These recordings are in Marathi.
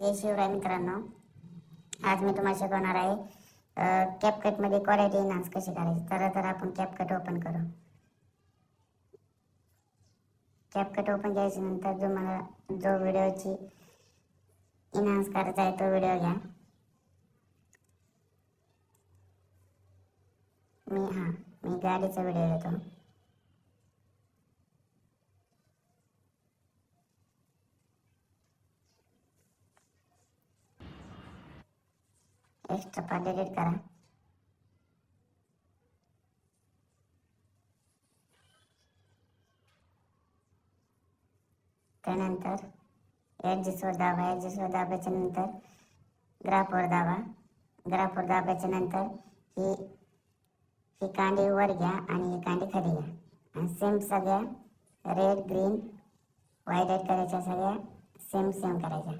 जय शिवराय मित्रांनो, आज मी तुम्हाला शिकवणार आहे कॅपकटमध्ये क्वालिटी एनहान्स कशी करायची. तर आपण कॅपकट ओपन करू. कॅपकट ओपन केल्यानंतर तुम्हाला जो व्हिडिओची एनहान्स करायचा आहे तो व्हिडिओ घ्या. मी गाडीचा व्हिडिओ घेतो. एक्स्ट्रा पार्ट डिलीट करा. त्यानंतर ॲडजस्टवर दाबा. ॲडजस्टवर दाबायच्या नंतर ग्राफवर दाबा. ग्राफवर दाबायच्या नंतर ही कांडी वर घ्या आणि ही कांडी खाली घ्या आणि सेम सगळ्या रेड ग्रीन व्हाईट करायच्या, सगळ्या सेम करायच्या.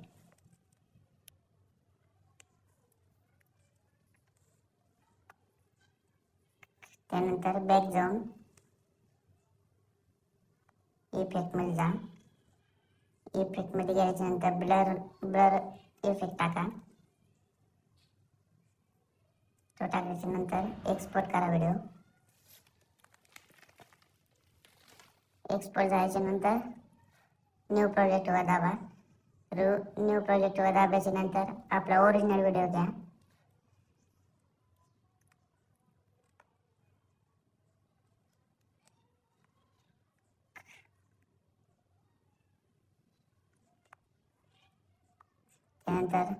त्यानंतर बॅक जाऊन इफेक्टमध्ये जा. इफेक्टमध्ये गेल्याच्यानंतर ब्लर इफेक्ट टाका. तो टाकायच्या नंतर एक्सपोर्ट करा व्हिडिओ. एक्सपोर्ट झाल्याच्या नंतर न्यू प्रोजेक्टवर दाबा. न्यू प्रोजेक्टवर दाबायच्या नंतर आपला ओरिजिनल व्हिडिओ घ्या. त्यानंतर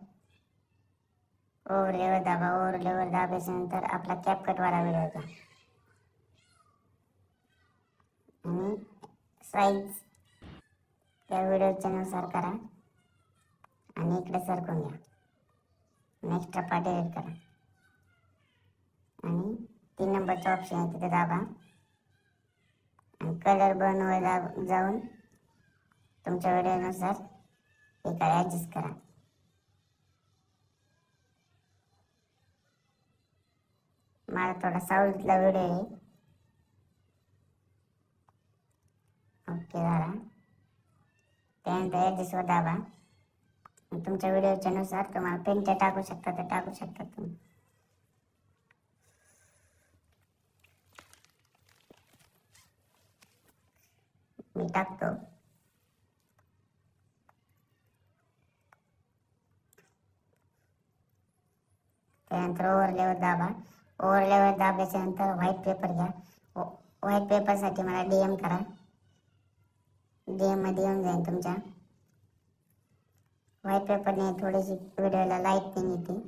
ओव्हरलेवर दाबा. ओव्हरलेवर दाबायच्या नंतर आपला कॅपकटवाला व्हिडिओ घ्या आणि साईज त्या व्हिडिओच्या नुसार करा आणि इकडे सरकून घ्या. नेक्स्ट पार्ट एडिट करा आणि 3 नंबरचा ऑप्शन आहे तिथे दाबा आणि कलर बर्नवर जाऊन तुमच्या व्हिडिओनुसार इकडे ॲडजस्ट करा. माझा थोडा साऊथला व्हिडिओ आहे. ओके झाला. त्यानंतर ॲडजस्टवर दाबा. तुमच्या व्हिडिओच्या नुसार तुम्हाला पेंट टाकू शकता तर टाकू शकता तुम्ही. मी टाकतो. त्यानंतर ओव्हरलेवर दाबा. ओव्हरलेवर दाबायच्या नंतर व्हाईट पेपर घ्या. व्हाईट पेपरसाठी मला DM करा. DM मध्ये येऊन जाईल तुमच्या. व्हाईट पेपरने थोडीशी व्हिडिओला लाईटनिंग येते.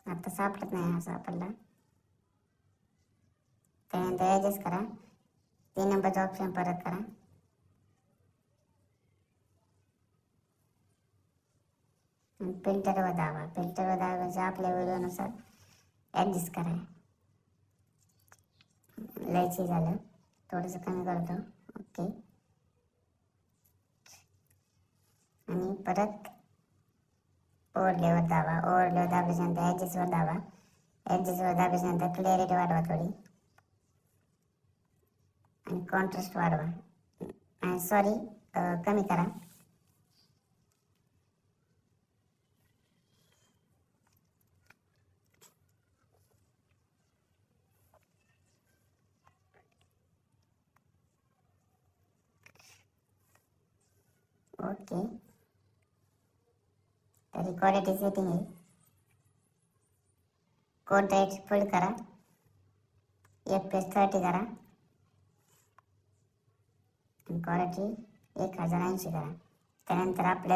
आता सापडत नाही हा सापडला. त्यानंतर ॲडजस्ट करा. 3 नंबरचा ऑप्शन परत करा. फिल्टरवर दाबा. फिल्टरवर दाबायचं आपल्या व्हिडिओनुसार ॲडजस्ट करा. लयची झालं, थोडंसं कमी करतो. ओके. आणि परत ओव्हरलेवर दाबा. ओव्हरलेवर दाबायच्यानंतर ॲडजस्टवर दाबा. ॲडजस्टवर दाबायच्यानंतर क्लिअरिटी वाढवा थोडी आणि कॉन्ट्रास्ट वाढवा. सॉरी, कमी करा. ओके. तर क्वालिटी सेटिंग आहे. कोणता फुल करा. FPS 30 करा. क्वालिटी 1080 करा. त्यानंतर आपल्या